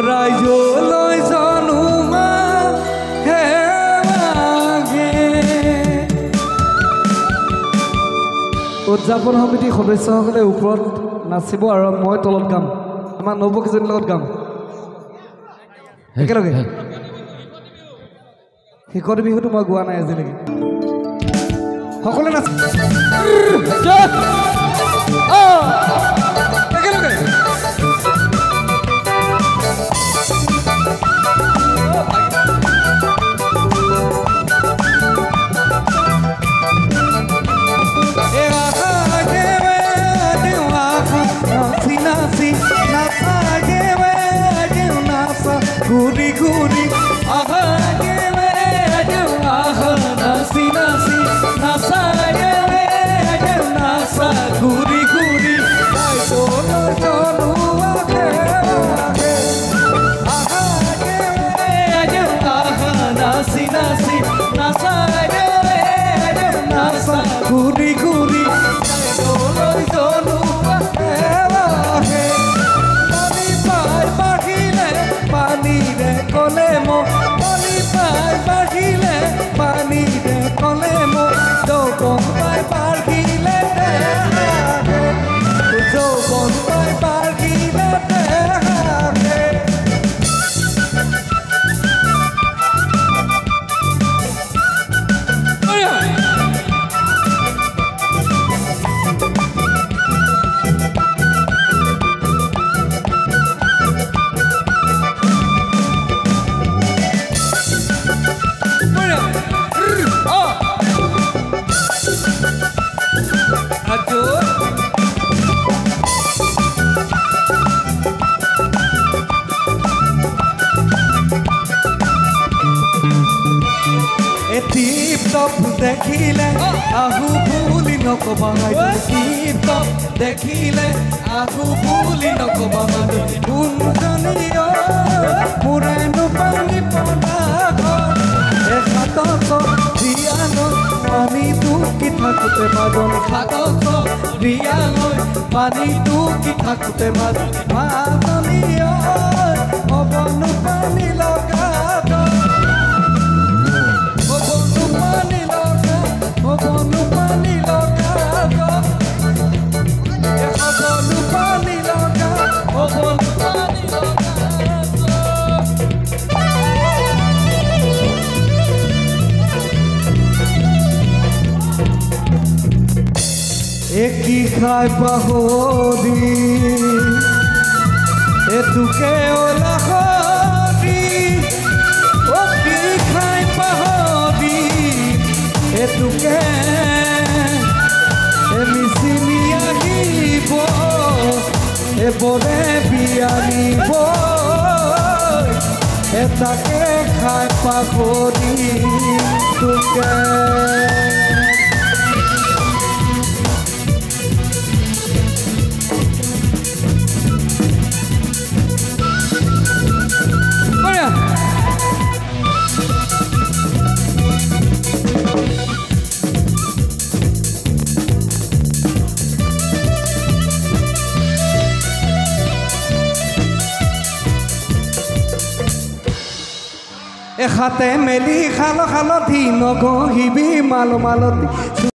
ৰাইজলৈ জনোৱা উদযাপন সমিতিৰ সদস্যসকলে ওপৰত নাচিব আৰু মই তলত গাম আমাৰ নৱকেইজনীৰ লগত গাম একেলগে শিখৰ বিহুটো মই গোৱা নাই আজিলৈকে সকলোৱে নাচ একেলগে ঘুরি ঘুরি আহা গেলে আহা নাচি নাচি নাচা গেলে নাচা ঘুরি ঘুরি আহা গেলে আহা নাচি নাচি নাচা গেলে নাচা ঘুরি ঘুরি দেখিলে আহু বুলি নকবা দেখিলে আহু বুলি নকবা কোনজনীয় মোৰেনো পানী পনা হাতত ৰিয়ান পানী টুকি থাকোঁতে মাদন হাতত ৰিয়ান পানী টুকি থাকোঁতে মাদন মাজনীয় হ'বনো পানী লগা একি খাই পাহৰি এটুকে ওলাহৰি অকি খাই পাহৰি এটুকে মিচিনি আহিব এবৰে বিয়ানিব এটাকে খাই পাহৰি তোকে এখাতে মেলি খাল খালধি নগহিবি মাল মালতি